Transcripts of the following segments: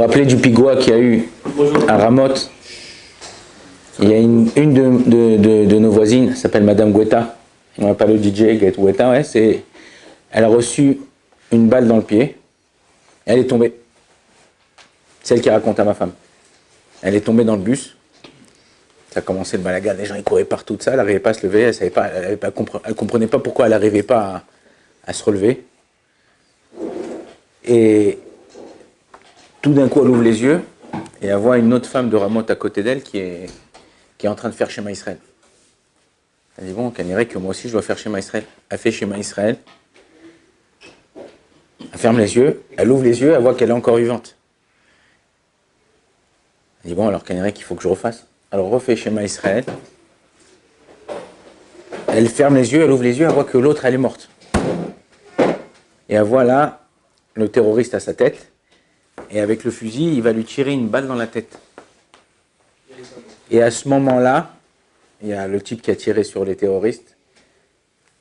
rappelez du pigoua qu'il y a eu à Ramoth. Il y a une de nos voisines, elle s'appelle Madame Guetta. On n'a pas le DJ Guetta, ouais, elle a reçu une balle dans le pied. Et elle est tombée. Celle qui raconte à ma femme. Elle est tombée dans le bus. Ça a commencé le balagan, les gens ils couraient partout de ça, elle n'arrivait pas à se lever, elle comprenait pas pourquoi elle n'arrivait pas à se relever. Et tout d'un coup elle ouvre les yeux et elle voit une autre femme de Ramoth à côté d'elle qui est en train de faire Shema Israël. Elle dit bon, qu'elle dirait que moi aussi je dois faire Shema Israël. Elle fait Shema Israël. Elle ferme les yeux, elle ouvre les yeux, elle voit qu'elle est encore vivante. Elle dit bon, alors qu'elle dirait qu'il faut que je refasse. Alors refait Shema Israël. Elle ferme les yeux, elle ouvre les yeux, elle voit que l'autre elle est morte. Et elle voit là le terroriste à sa tête. Et avec le fusil, il va lui tirer une balle dans la tête. Et à ce moment-là, il y a le type qui a tiré sur les terroristes.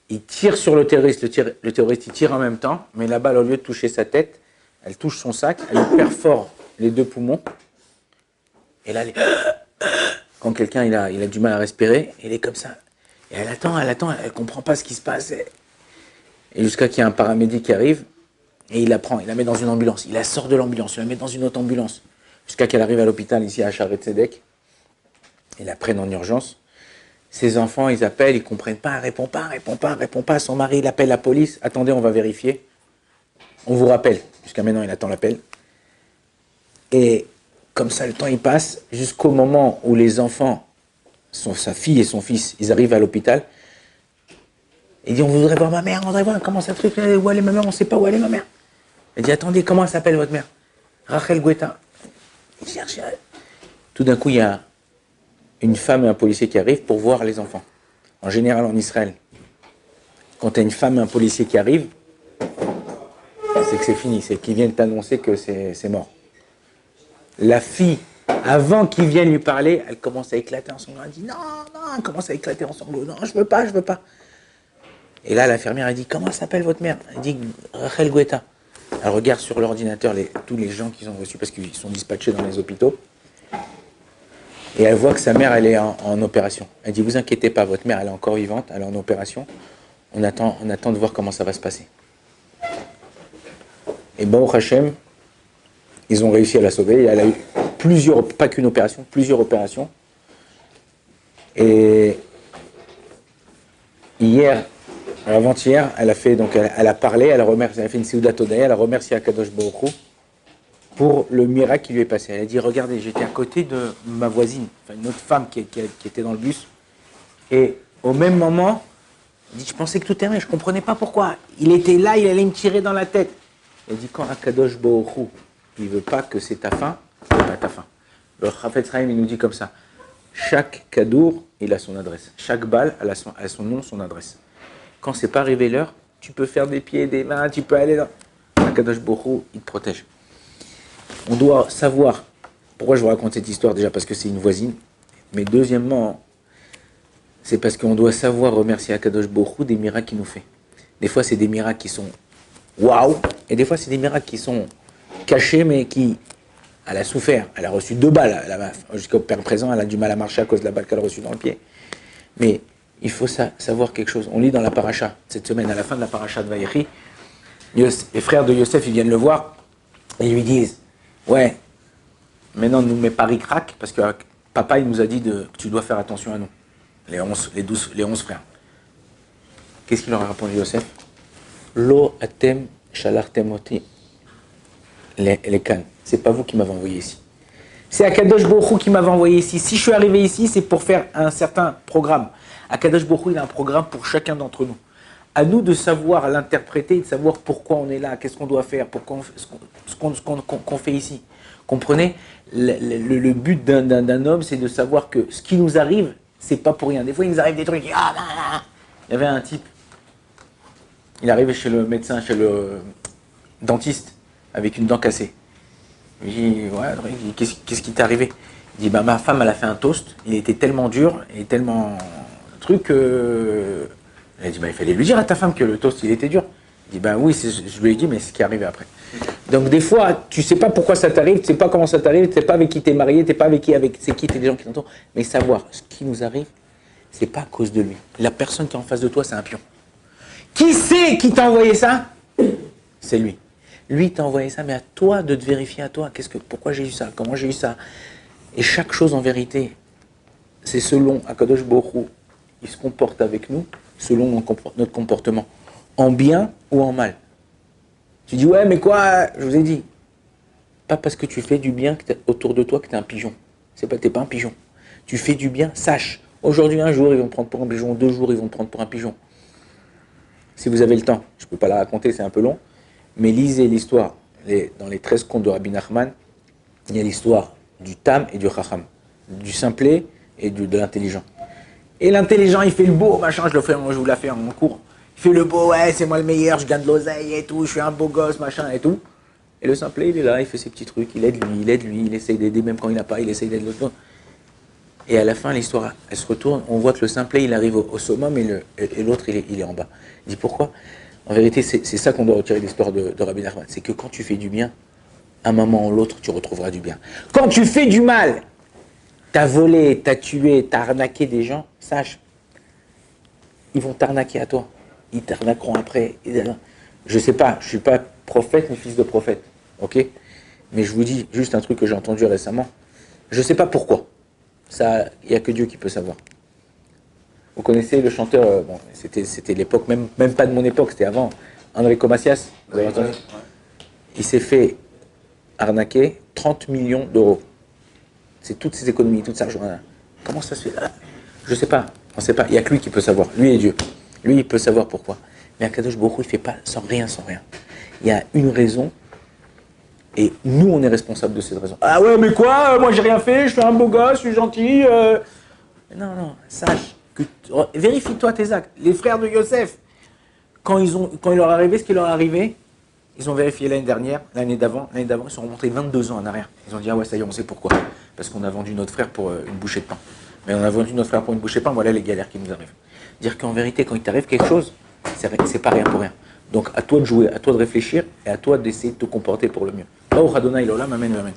Il tire sur le terroriste, le terroriste il tire en même temps, mais la balle au lieu de toucher sa tête, elle touche son sac, elle lui perfore les deux poumons. Et là, quand quelqu'un il a du mal à respirer, il est comme ça. Et elle attend, elle comprend pas ce qui se passe. Et jusqu'à qu'il y ait un paramédic qui arrive, et il la prend, il la met dans une ambulance. Il la sort de l'ambulance, il la met dans une autre ambulance. Jusqu'à qu'elle arrive à l'hôpital ici à Shaare Tzedek. Ils la prennent en urgence. Ses enfants, ils appellent, ils comprennent pas, elle répond pas. Son mari, il appelle la police. Attendez, on va vérifier. On vous rappelle. Jusqu'à maintenant, il attend l'appel. Et comme ça, le temps, il passe jusqu'au moment où les enfants, sa fille et son fils, ils arrivent à l'hôpital. Il dit, on voudrait voir ma mère, on voudrait voir comment ça truc, où elle est ma mère, on ne sait pas où elle est ma mère. Elle dit, attendez, comment elle s'appelle votre mère? Rachel Guetta. Il cherche. Tout d'un coup, il y a une femme et un policier qui arrivent pour voir les enfants. En général, en Israël, quand tu as une femme et un policier qui arrivent, c'est que c'est fini, c'est qu'ils viennent t'annoncer que c'est mort. La fille, avant qu'ils viennent lui parler, elle commence à éclater en sanglots. Elle dit non, elle commence à éclater en sanglots. Non, je veux pas. Et là, l'infirmière, elle dit, comment s'appelle votre mère? Elle dit, Rachel Guetta. Elle regarde sur l'ordinateur tous les gens qu'ils ont reçus parce qu'ils sont dispatchés dans les hôpitaux. Et elle voit que sa mère, elle est en opération. Elle dit, vous inquiétez pas, votre mère, elle est encore vivante, elle est en opération. On attend de voir comment ça va se passer. Et Baruch Hashem, ils ont réussi à la sauver. Et elle a eu pas qu'une opération, plusieurs opérations. Et avant-hier, elle a parlé, elle a fait une Seudat Hodaya, elle a remercié Akadosh Baruch Hu pour le miracle qui lui est passé. Elle a dit, regardez, j'étais à côté de ma voisine, une autre femme qui était dans le bus, et au même moment, elle dit, je pensais que tout était vrai, je ne comprenais pas pourquoi. Il était là, il allait me tirer dans la tête. Elle dit, quand Akadosh Baruch Hu, il ne veut pas que c'est ta fin, c'est pas ta fin. Le Chafetz Chaim, il nous dit comme ça, chaque kadour, il a son adresse. Chaque balle, elle a son nom, son adresse. Quand c'est pas arrivé l'heure, tu peux faire des pieds, des mains, tu peux aller dans... Akadosh Baruch Hu, il te protège. On doit savoir, pourquoi je vous raconte cette histoire, déjà parce que c'est une voisine, mais deuxièmement, c'est parce qu'on doit savoir remercier Akadosh Baruch Hu des miracles qu'il nous fait. Des fois, c'est des miracles qui sont waouh, et des fois, c'est des miracles qui sont cachés, mais qui... Elle a souffert, elle a reçu 2 balles, jusqu'au père présent, elle a du mal à marcher à cause de la balle qu'elle a reçue dans le pied. Mais il faut savoir quelque chose. On lit dans la paracha, cette semaine, à la fin de la paracha de Vayechi, les frères de Yosef, ils viennent le voir, et ils lui disent, ouais, maintenant, ne nous mets pas ric-rac, parce que papa, il nous a dit que tu dois faire attention à nous, les 11 frères. Qu'est-ce qu'il leur a répondu, Yosef? Lo atem shalartem oti les cannes. C'est pas vous qui m'avez envoyé ici. C'est Akadosh Baruch Hu qui m'avait envoyé ici. Si je suis arrivé ici, c'est pour faire un certain programme. Akadosh Baruch Hu, il a un programme pour chacun d'entre nous. À nous de savoir l'interpréter, de savoir pourquoi on est là, qu'est-ce qu'on doit faire, pourquoi ce qu'on fait ici. Comprenez? Le but d'un homme, c'est de savoir que ce qui nous arrive, c'est pas pour rien. Des fois, il nous arrive des trucs. Il y avait un type, il arrivait chez le médecin, chez le dentiste, avec une dent cassée. Il dit, ouais, qu'est-ce qui t'est arrivé? Il dit, ma femme, elle a fait un toast, il était tellement dur, et tellement truc, elle a dit, il fallait lui dire à ta femme que le toast, il était dur. Il dit, ben oui, je lui ai dit, mais c'est ce qui est arrivé après. Donc des fois, tu sais pas pourquoi ça t'arrive, tu sais pas comment ça t'arrive, tu sais pas avec qui t'es marié, tu sais pas avec qui, c'est qui, t'es des gens qui t'entourent. Mais savoir ce qui nous arrive, c'est pas à cause de lui. La personne qui est en face de toi, c'est un pion. Qui c'est qui t'a envoyé ça? C'est lui. Lui t'a envoyé ça, mais à toi de te vérifier à toi. Pourquoi j'ai eu ça? Comment j'ai eu ça? Et chaque chose en vérité, c'est selon Akadosh Baruch Hu, il se comporte avec nous, selon notre comportement, en bien ou en mal. Tu dis, ouais, mais quoi? Je vous ai dit, pas parce que tu fais du bien autour de toi que tu es un pigeon. T'es pas un pigeon. Tu fais du bien, sache. Aujourd'hui, un jour, ils vont te prendre pour un pigeon. 2 jours, ils vont te prendre pour un pigeon. Si vous avez le temps, je ne peux pas la raconter, c'est un peu long. Mais lisez l'histoire. Dans les 13 contes de Rabbi Nachman, il y a l'histoire du Tam et du Chacham. Du simplet et de l'intelligent. Et l'intelligent, il fait le beau, machin, je vous la fais en cours. Il fait le beau, ouais, c'est moi le meilleur, je gagne de l'oseille et tout, je suis un beau gosse, machin et tout. Et le simplet, il est là, il fait ses petits trucs, il aide lui, il essaye d'aider, même quand il n'a pas, il essaye d'aider l'autre. Et à la fin, l'histoire, elle se retourne, on voit que le simplet, il arrive au summum et l'autre, il est en bas. Il dit pourquoi? En vérité, c'est ça qu'on doit retirer de l'histoire de Rabbi Nachman. C'est que quand tu fais du bien, à un moment ou l'autre, tu retrouveras du bien. Quand tu fais du mal, t'as volé, t'as tué, t'as arnaqué des gens, sache, ils vont t'arnaquer à toi. Ils t'arnaqueront après. Je sais pas, je suis pas prophète ni fils de prophète, ok? Mais je vous dis juste un truc que j'ai entendu récemment. Je sais pas pourquoi. Ça, il n'y a que Dieu qui peut savoir. Vous connaissez le chanteur, bon, c'était l'époque, même pas de mon époque, c'était avant, Enrico Macias, vous avez entendu? Il s'est fait arnaquer 30 millions d'euros. C'est toutes ses économies, tout ça. Comment ça se fait? Je sais pas, on sait pas. Il n'y a que lui qui peut savoir. Lui et Dieu. Lui, il peut savoir pourquoi. Mais Akadosh Baruch Hu, il ne fait pas sans rien. Il y a une raison. Et nous, on est responsable de cette raison. Ah ouais, mais quoi? Moi, j'ai rien fait. Je suis un beau gosse, je suis gentil. Non, sache que vérifie-toi tes actes. Les frères de Yosef, quand il leur est arrivé ce qui leur est arrivé, ils ont vérifié l'année dernière, l'année d'avant, ils sont remontés 22 ans en arrière. Ils ont dit, ah ouais, ça y est, on sait pourquoi. Parce qu'on a vendu notre frère pour une bouchée de pain. Mais on a vendu notre frère pour une bouchée de pain, voilà les galères qui nous arrivent. Dire qu'en vérité, quand il t'arrive quelque chose, c'est pas rien pour rien. Donc à toi de jouer, à toi de réfléchir et à toi d'essayer de te comporter pour le mieux. Amen.